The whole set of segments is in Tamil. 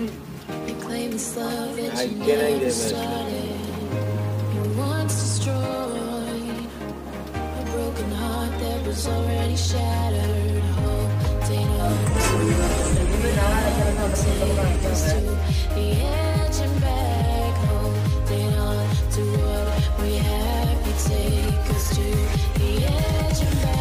You claim this love that you never started. You once destroyed a broken heart that was already shattered. Holding on to what take us to the edge and back. Holding on to what we have, you take us to the edge and back.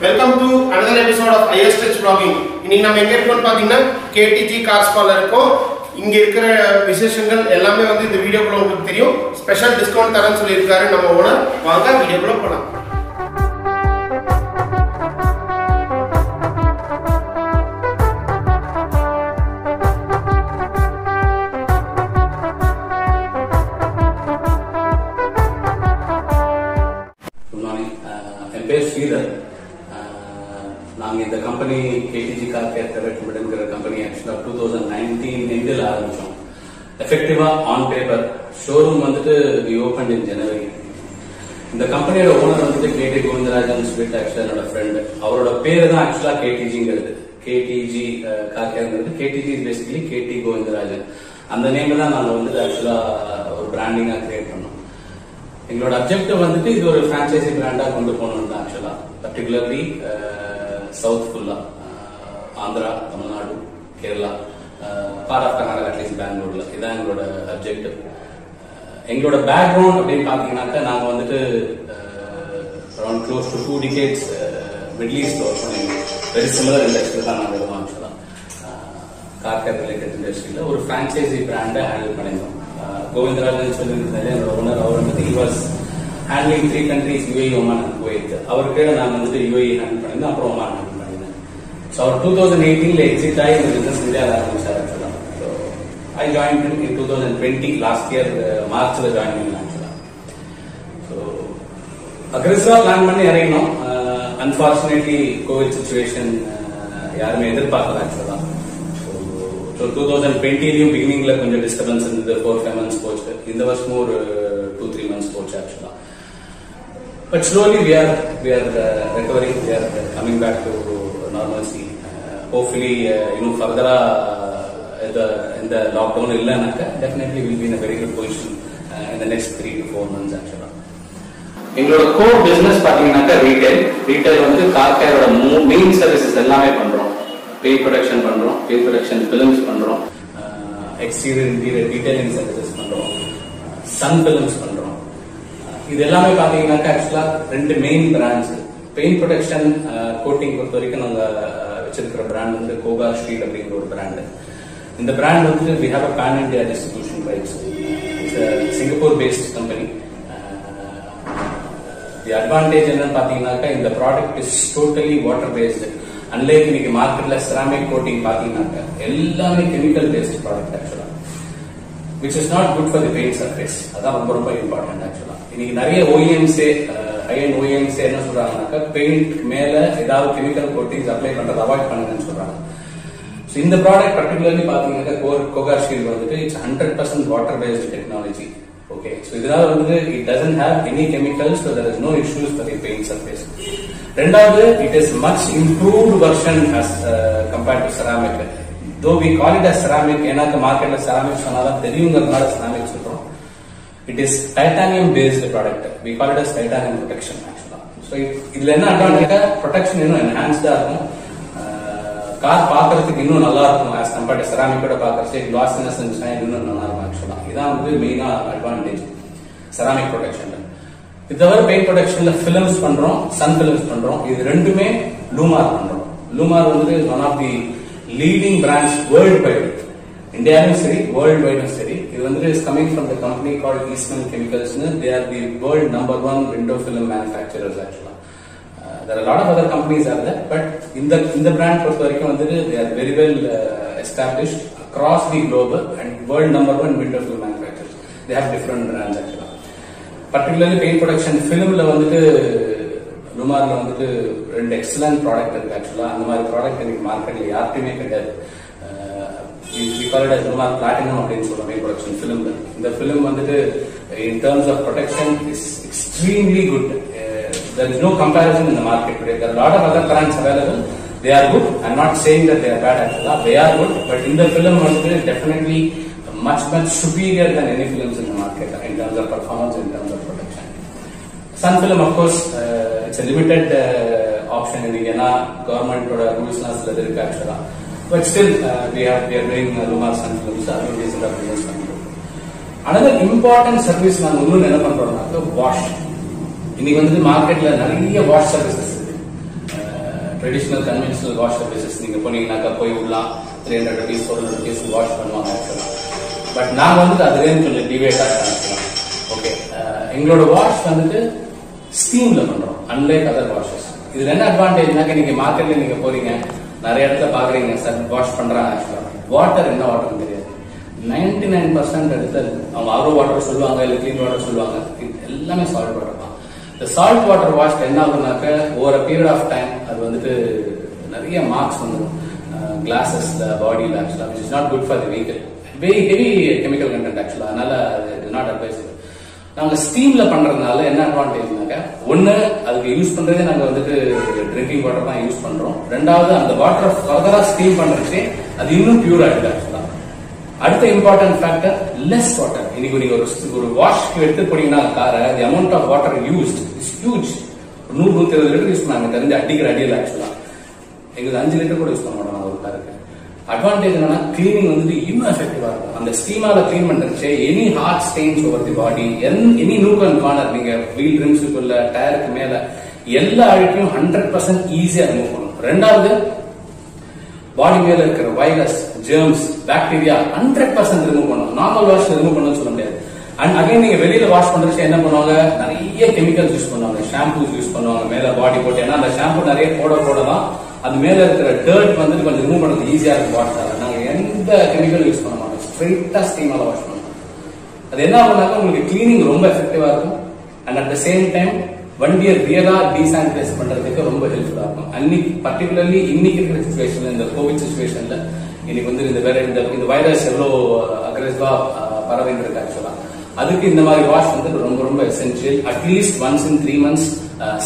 Welcome to another episode of IS Touch Vlogging. இன்னைக்கு நம்ம எங்க இருக்கோம்னு பாத்தீங்கன்னா KTG Cars Parlor இருக்கோம். இங்க இருக்கிற விசேஷங்கள் எல்லாமே வந்து இந்த வீடியோக்குள்ள உங்களுக்கு தெரியும். ஸ்பெஷல் டிஸ்கவுண்ட் தரேன்னு சொல்லி இருக்காரு நம்ம ஓனர். வாங்க வீடியோக்குள்ள போலாம். Good morning. என் பேர் ஸ்ரீதர். நாங்கள் இந்த company KTG car care private லிமிடெட்ங்கிற கம்பெனி ஆக்சுவலாக 2019 எண்டில் ஆரம்பித்தோம். எஃபெக்டிவாக ஆன் பேப்பர் ஷோரூம் வந்துட்டு வி ஓப்பன் இன் ஜனவரி. இந்த கம்பெனியோட ஓனர் வந்துட்டு KT கோவிந்தராஜன் சொல்லிட்டு ஆக்சுவலாக என்னோட ஃப்ரெண்டு. அவரோட பேரு தான் ஆக்சுவலாக KTGங்கிறது. KTG கார் கேர்ங்கிறது KTG is basically KT Govindarajan. அந்த நேம் தான் நாங்கள் வந்துட்டு ஆக்சுவலாக ஒரு பிராண்டிங்காக கிரியேட் பண்ணோம். எங்களோட அப்ஜெக்டிவ் வந்துட்டு இது ஒரு பிரான்சைசி பிராண்டா கொண்டு போகணும் தான் ஆக்சுவலா. பர்டிகுலர்லி சவுத் ஃபுல்லா Andhra, Tamil Nadu, Kerala, part of Karnataka, at least பெங்களூர்ல இதான் எங்களோட அப்ஜெக்டிவ். எங்களோட பேக்ரவுண்ட் அப்படின்னு பாத்தீங்கன்னாக்கா நாங்க வந்துட்டு around close to 2 decades middle east very similar industry தான் நாங்கள் இருக்கோம் ஆக்சுவலா. கார் கேர் ரிலேட்டட் இண்டஸ்ட்ரியில ஒரு பிரான்சைசி பிராண்டை ஹேண்டில் பண்ணியிருந்தோம். கோவிந்தராஜன் சொல்லியிருந்தாரு என்னோட ஓனர். அவர் வந்து he was handling 3 countries, UAE, Oman and Kuwait. அவருக்கு நான் வந்துட்டு UAE ஹேண்டில் பண்ணியிருந்தேன், அப்புறம் Oman ஹேண்டில் பண்ணியிருந்தேன். ஸோ அவர் 2018 எக்ஸிட் ஆகி இந்த பிசினஸ் இந்தியாவில் ஆரம்பிச்சார் actually. So I join in 2020 last year மார்ச்ல ஜாயின் பண்ணேன் ஆக்சுவலா. ஸோ அக்ரெசிவா பிளான் பண்ணி இறங்கினோம். அன்பார்ச்சுனேட்லி கோவிட் சுச்சுவேஷன் யாருமே எதிர்பார்க்கல ஆக்சுவலா. ஸோ 2020 பிகினிங்ல கொஞ்சம் டிஸ்டர்பன்ஸ் இருந்தது. 4-5 months போச்சு. இந்த வருஷமும் ஒரு 2-3 months போச்சு ஆக்சுவலா. But slowly we are recovering, we are coming back to normalcy. Hopefully இன்னும் ஃபர்தரா இந்த லாக்டவுன் இல்லைனாக்கா definitely will be in a very good position in the next 3 to 4 months ஆக்சுவலா. எங்களோட கோர் பிசினஸ் பாத்தீங்கன்னாக்கா ரீட்டைல் வந்து கார் கேரோட மெயின் சர்வீசஸ் எல்லாமே பண்றோம். பெயிண்ட் ப்ரொடக்ஷன் பண்றோம், பெயிண்ட் ப்ரொடக்ஷன் ஃபிலிம்ஸ் பண்றோம், எக்ஸ்டீரியர் இன்டீரியர் டீடைலிங் சர்வீசஸ் பண்றோம், சன் ஃபிலிம்ஸ் பண்றோம். இது எல்லாமே பாத்தீங்கன்னாக்கா ஆக்சுவலா 2 main brands. Paint production coating பொறுத்த வரைக்கும் நாங்க வச்சிருக்கிற பிராண்ட் வந்து கோகா ஸ்ட்ரீட் அப்படிங்கிற ஒரு பிராண்ட். இந்த பிராண்ட் வந்து we have a pan India distribution rights. It's a Singapore based company. The advantage என்னன்னு பாத்தீங்கன்னாக்கா இந்த product is totally water based. Unlike இன்னைக்கு மார்க்கெட்ல செராமிக் கோட்டிங் பாத்தீங்கன்னாக்கா எல்லாமே கெமிக்கல் பேஸ்ட் ப்ராடக்ட் ஆக்சுவலா, which is not good for the paint surface. அதான் ரொம்ப ரொம்ப இம்பார்ட்டன்ட் ஆக்சுவலா. இன்னைக்கு நிறைய OEMஸே ஹை-எண்ட் OEMஸே என்ன சொல்றாங்கன்னாக்கா பெயிண்ட் மேல ஏதாவது கெமிக்கல் கோட்டிங்ஸ் அப்ளை பண்றது அவாய்ட் பண்ணுங்கன்னு சொல்றாங்க. ஸோ இந்த ப்ராடக்ட் பர்டிகுலர்லி பாத்தீங்கன்னாக்கா கோகா ஷீல்ட் வந்துட்டு it's 100% water based technology. Okay, so இதனால வந்து it doesn't have any chemicals, so there is no issues for the paint surface. ரெண்டாவது, it is much improved version as compared to ceramic. Though we call it as ceramic, ஏன்னாக்க மார்க்கெட்ல ceramic சொன்னாதான் தெரியுங்கிறதுனால ceramic சொல்றோம். It is titanium based product. We call it as titanium protection actually. So இதுல என்ன அட்வான்டேஜ், ப்ரொடெக்ஷன் இன்னும் என்ஹான்ஸ்டா இருக்கும், கார் பாக்குறதுக்கு இன்னும் நல்லா இருக்கும் as compared to ceramic ஓட பாக்குறதுக்கு glossiness and shine இன்னும் நல்லா இருக்கும் ஆக்சுவலா. இதான் வந்து மெயினா அட்வான்டேஜ் ceramic protection. இது தவிர பெயிண்ட் ப்ரொடக்ஷன்ல ஃபிலிம்ஸ் பண்றோம், சன் ஃபிலிம்ஸ் பண்றோம். இது ரெண்டுமே லூமார் பண்றோம். லூமார் வந்து one of the leading brands worldwide. இந்தியாவிலும் சரி வேர்ல்டு வைடும் சரி இது வந்து is coming from the company called Eastman Chemicals. They are the world #1 window film manufacturers actually. There are a lot of other companies are there, but in the brand பொறுத்த வரைக்கும் வந்து they are very well established across the globe and world #1 window film manufacturers. They have different brands actually. Particularly paint production filmல வந்துட்டு லுமார்ல வந்துட்டு ரெண்டு எக்ஸலன்ட் ப்ராடக்ட் இருக்கு ஆக்சுவலா. அந்த மாதிரி ப்ராடக்ட் இன்னைக்கு மார்க்கெட்ல யாருக்குமே கிடையாது. We call it as Lumar Platinum அப்படின்னு சொல்றோம் paint production filmல. இந்த film வந்துட்டு in terms of protection is extremely good. There is no comparison in the market today. There are a lot of other brands available. They are good. I'm not saying that they are bad actually. They are good, but in the film வந்துட்டு definitely much superior than any films in the market in terms of performance, in terms of protection. Sun film of course it's a limited option in government rules actually. But still we are doing Lumar Sun films. Another important service நான் இன்னும் என்ன பண்றோம்னா wash. இன்னைக்கு வந்து மார்க்கெட்ல நிறைய வாஷ் சர்வீசஸ் இருக்கு. ட்ரெடிஷனல் கன்வென்ஷனல் வாஷ் சர்வீசஸ் நீங்க போனீங்கன்னாக்கா போய் உள்ள 300 rupees 400 rupees வாஷ் பண்ணுவாங்க ஆக்சுவலா. பட் நாங்க வந்து அதுலேருந்து கொஞ்சம் டிவைட் ஆகிக்கலாம். ஓகே, எங்களோட வாஷ் வந்துட்டு ஸ்டீம்ல பண்றோம், அன்லைக் அதர் வாஷஸ். இதுல என்ன அட்வான்டேஜ்னாக்க நீங்க மார்க்கெட்ல நீங்க போறீங்க, நிறைய இடத்துல பாக்குறீங்க சார் வாஷ் பண்றாங்க ஆக்சுவலா. வாட்டர் என்ன வாட்டர்னு தெரியாது. 99% இடத்துல அவங்க ஆரோ வாட்டர் சொல்லுவாங்க, இல்ல கிளீன் வாட்டர் சொல்லுவாங்க, எல்லாமே சால்ட் வாட்டர் தான். இந்த சால்ட் வாட்டர் வாஷ் என்ன ஆகுனாக்க over a period of time அது வந்துட்டு நிறைய மார்க்ஸ் வந்துடும் கிளாஸஸ்ல, பாடியில் actually, which is not good for the vehicle. Very heavy chemical content actually. அதனால இட் இஸ் நாட் அட்வைசபிள். நாங்க ஸ்டீம்ல பண்றதுனால என்ன அட்வான்டேஜ்னாக்க, ஒன்னு அதுக்கு யூஸ் பண்றதே நாங்க வந்துட்டு ட்ரிங்கிங் வாட்டர் தான் யூஸ் பண்றோம். ரெண்டாவது அந்த வாட்டர் ஃபர்தரா ஸ்டீம் பண்றதுக்கு அது இன்னும் பியூர் ஆயிடுது ஆக்சுவலா. அடுத்த இம்பார்ட்டன்ட் ஃபேக்டர் லெஸ் வாட்டர். இன்னைக்கு நீங்க ஒரு வாஷ்க்கு எடுத்து போனீங்கன்னா காரை, the amount of water used is huge. 100-120 litre use பண்ணாங்க தெரிஞ்சு அடிக்கிற அடியில் ஆக்சுவலா. எங்களுக்கு 5 லிட்டர் கூட யூஸ் பண்ண மாட்டோம் ஒரு காருக்கு. அட்வான்டேஜ் என்னன்னா கிளீனிங் வந்து இன்னும் எஃபெக்டிவா இருக்கும். அந்த ஸ்டீமால கிளீன் பண்றதுச்சு any hard stains over the body, any nook and corner, நீங்க வீல் ரிம்ஸுக்குள்ள டயருக்கு மேல எல்லா அழுக்கையும் 100% ஈஸியா ரிமூவ் பண்ணும். ரெண்டாவது பாடி மேல இருக்கிற வைரஸ், ஜெர்ம்ஸ், பாக்டீரியா 100% ரிமூவ் பண்ணும். நார்மல் வாஷ் ரிமூவ் பண்ணணும்னு சொல்ல முடியாது. அண்ட் அகைன் நீங்க வெளியில வாஷ் பண்றதுக்கு என்ன பண்ணுவாங்க, நிறைய கெமிக்கல்ஸ் யூஸ் பண்ணுவாங்க, ஷாம்பூஸ் யூஸ் பண்ணுவாங்க மேல பாடி போட்டு. ஏன்னா அந்த ஷாம்பு நிறைய போட தான் அது மேல இருக்கிற டர்ட் வந்து கொஞ்சம் ரிமூவ் பண்றது ஈஸியா இருக்கும் வாஷ்ல. நாங்க எந்த கெமிக்கல் யூஸ் பண்ண மாட்டோம், ஸ்ட்ரெயிட்டா ஸ்டீமால வாஷ் பண்ணுவோம். அது என்ன ஆகுனாக்க உங்களுக்கு கிளீனிங் ரொம்ப எஃபெக்டிவா இருக்கும். And at the same time வண்டியை ரியலா டீசானிடைஸ் பண்றதுக்கு ரொம்ப ஹெல்ப்ஃபுல்லா இருக்கும். அன்னைக்கு பர்டிகுலர்லி இன்னைக்கு இருக்கிற சிச்சுவேஷன்ல, இந்த கோவிட் சிச்சுவேஷன்ல இன்னைக்கு வந்து இந்த வைரஸ் எவ்வளவு அக்ரெசிவா பரவிட்டு இருக்கு ஆக்சுவலா. அதுக்கு இந்த மாதிரி வாஷ் வந்து ரொம்ப ரொம்ப essential. At least once in 3 months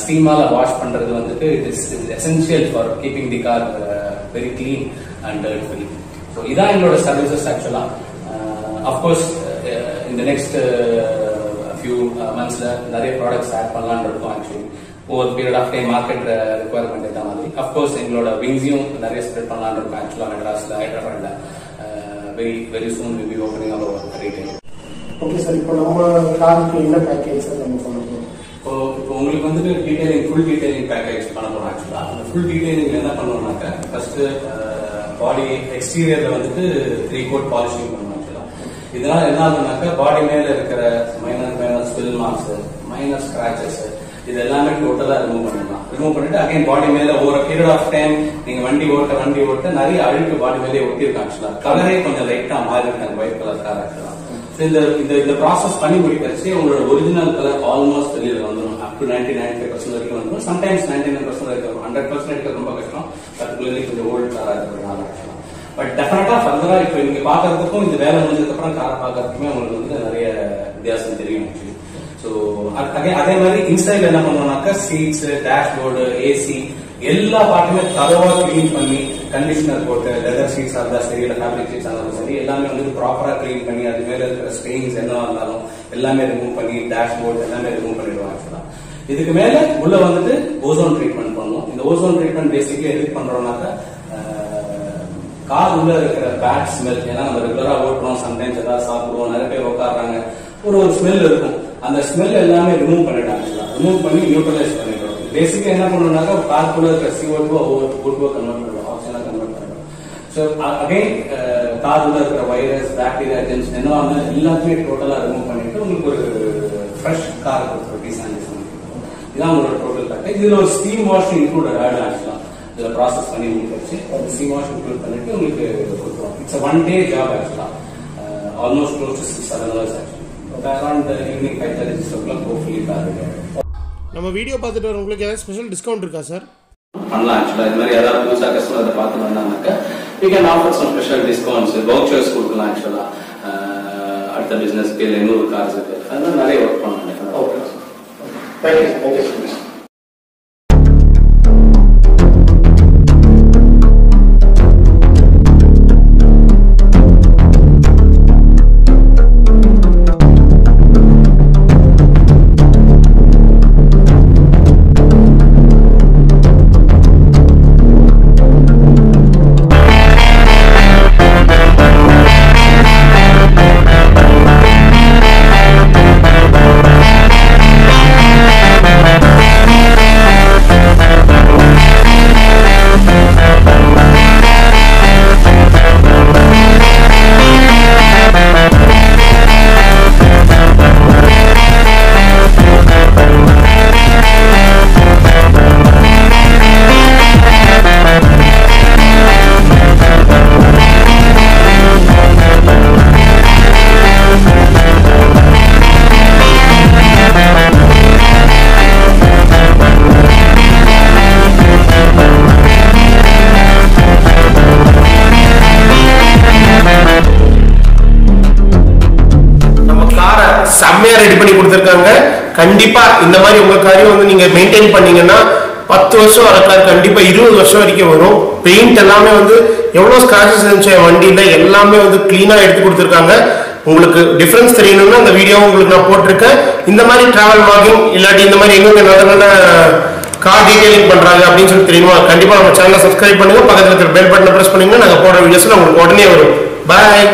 ஸ்டீமால வாஷ் பண்றது வந்துட்டு it is essential for keeping the car very clean and dirt free. So இதான் எங்களோட சர்வீசஸ் ஆக்சுவலா. அஃப்கோர்ஸ் இந்த நெக்ஸ்ட் ஃபியூ மந்த்ஸ்ல நிறைய ப்ராடக்ட்ஸ் ஆட் பண்ணலான்னு இருக்கோம் actually. Over period of time market requirement ஏற்ற மாதிரி. அஃப்கோர்ஸ் எங்களோட விங்ஸையும் நிறைய ஸ்ப்ரெட் பண்ணலான்னு இருக்கோம் ஆக்சுவலா. மெட்ராஸ்ல, ஹைதராபாத்ல very soon will be opening our retail. Okay sir, இப்போ நம்ம காருக்கு என்ன பேக்கேஜ் சார் நம்ம பண்ண போறோம்? இப்போ உங்களுக்கு வந்துட்டு டீடைலிங், ஃபுல் டீடைலிங் பேக்கேஜ் பண்ண போறோம் ஆக்சுவலா. அந்த ஃபுல் டீடைலிங் என்ன பண்ணுவோம்னாக்க, ஃபர்ஸ்ட் பாடி எக்ஸ்டீரியர்ல வந்துட்டு 3 coat பாலிஷிங் பண்ணுவோம் ஆக்சுவலா. இதனால என்ன ஆகுனாக்க பாடி மேல இருக்கிற minor spill marks, minor scratches இது எல்லாமே டோட்டலா ரிமூவ் பண்ணிடலாம். ரிமூவ் பண்ணிட்டு அகைன் பாடி மேல ஒரு பீரியட் ஆஃப் டைம் நீங்க வண்டி ஓட்ட நிறைய அழுக்கு பாடி மேலே ஒட்டி இருக்கு ஆக்சுவலா. கலரே கொஞ்சம் லைட்டா மாறி இருக்கு, ஒயிட் கலர் கார் ஆக்சுவலா. இந்த ப்ராசஸ் பண்ணி முடிக்கிறச்சு உங்களோட ஒரிஜினல் கலர் ஆல்மோஸ்ட் வெளியில வந்துடும். அப் டு 90-95% வரைக்கும் வந்துடும். சம்டைம்ஸ் 99% வரைக்கும், 100% எடுக்க ரொம்ப கஷ்டம். பர்டிகுலர்லி கொஞ்சம் ஓல்டு காரா இருக்கிறதுனால ஆக்சுவலா. பட் டெஃபினட்டா ஃபர்தரா இப்போ நீங்க பாக்குறதுக்கும் இந்த வேலை முடிஞ்சதுக்கு அப்புறம் காரை பாக்குறதுக்குமே உங்களுக்கு வந்து நிறைய வித்தியாசம் தெரியும் ஆக்சுவலி. ஸோ அதே மாதிரி இன்சைட்ல என்ன பண்ணுவோம்னாக்கா சீட்ஸ், டேஷ்போர்டு, ஏசி எல்லா பார்ட்டுமே தரவா கிளீன் பண்ணி கண்டிஷனர் போட்டு, லெதர் சீட்ஸ் இருந்தா சரி, இல்ல ஃபேப்ரிக் சீட்ஸ் இருந்தாலும் சரி, எல்லாமே வந்து ப்ராப்பரா கிளீன் பண்ணி அது மேல இருக்கிற ஸ்டெயின்ஸ் என்னவா இருந்தாலும் எல்லாமே ரிமூவ் பண்ணி, டேஷ்போர்ட் எல்லாமே ரிமூவ் பண்ணிடுவோம் ஆக்சுவலா. இதுக்கு மேல உள்ள வந்துட்டு ஓசோன் ட்ரீட்மெண்ட் பண்ணுவோம். இந்த ஓசோன் ட்ரீட்மெண்ட் பேசிக்கலி எதுக்கு பண்றோம்னாக்கா, கார் உள்ள இருக்கிற பேட் ஸ்மெல், ஏன்னா நம்ம ரெகுலரா ஓட்டுறோம், சம்டைம்ஸ் ஏதாவது சாப்பிடுவோம், நிறைய பேர் உட்காடுறாங்க, ஒரு ஸ்மெல் இருக்கும். அந்த ஸ்மெல் எல்லாமே ரிமூவ் பண்ணிட்டாங்க, ரிமூவ் பண்ணி நியூட்ரலைஸ் பண்ணிடுறோம். பேசிக்கா என்ன பண்ணணும்னாக்கா காருக்குள்ள இருக்கிற CO2 O2 கன்வெர்ட் பண்ணுவோம், ஆக்சிஜனா கன்வெர்ட் பண்ணுவோம். ஸோ அகைன் கார்ல இருக்கிற வைரஸ் பாக்டீரியா ஜென்ஸ் என்னவா இருந்தாலும் எல்லாத்தையுமே டோட்டலா ரிமூவ் பண்ணிட்டு உங்களுக்கு ஒரு ஃப்ரெஷ் கார் கொடுத்துரும் டிசைன். இதான் உங்களோட டோட்டல் பேக்கேஜ். இதுல ஒரு ஸ்டீம் வாஷ் இன்க்ளூட் ஆக்சுவலா இதுல ப்ராசஸ் பண்ணி உங்களுக்கு வச்சு ஸ்டீம் வாஷ் இன்க்ளூட் பண்ணிட்டு உங்களுக்கு கொடுத்துருவோம். இட்ஸ் ஒன் டே ஜாப் ஆக்சுவலா. Almost close to 6-7 hours actually. Around evening 5:30 o'clock hopefully car ready ஆகிடும். நம்ம வீடியோ பார்த்துட்டு வரவங்களுக்கு ஏதாவது ஸ்பெஷல் டிஸ்கவுண்ட் இருக்கா சார்? பண்ணலாம் ஆக்சுவலா. இது மாதிரி ஏதாவது புதுசாக கஸ்டமர் அதை பார்த்து வந்தாங்கன்னாக்கா we can offer some special discounts, vouchers கொடுக்கலாம் ஆக்சுவலா. அடுத்த பிசினஸ்க்கு இல்லை இன்னொரு கார்ஸுக்கு அதனால நிறைய ஒர்க் பண்ணலாம். Okay, thank you. செம்மையா ரெடி பண்ணி கொடுத்துருக்காங்க. கண்டிப்பா இந்த மாதிரி உங்க காரியம் வந்து நீங்க மெயின்டைன் பண்ணீங்கன்னா 10 வருஷம் வரக்காது, கண்டிப்பா 20 வருஷம் வரைக்கும் வரும். பெயிண்ட் எல்லாமே வந்து எவ்வளவு ஸ்கிராச்சஸ் இருந்துச்சு வண்டியில எல்லாமே வந்து கிளீனா எடுத்து கொடுத்துருக்காங்க. உங்களுக்கு டிஃபரன்ஸ் தெரியணும்னா இந்த வீடியோ உங்களுக்கு நான் போட்டிருக்கேன். இந்த மாதிரி டிராவல் வாக்கிங் இல்லாட்டி இந்த மாதிரி எங்க நல்ல நல்ல கார் டீடைலிங் பண்றாங்க அப்படின்னு சொல்லி தெரியுமா, கண்டிப்பா நம்ம சேனலை சப்ஸ்கிரைப் பண்ணுங்க. பக்கத்துல இருக்கிற பெல் பட்டனை பிரஸ் பண்ணீங்கன்னா நாங்க போடுற வீடியோஸ்ல உங்களுக்கு உடனே வரும். பாய்.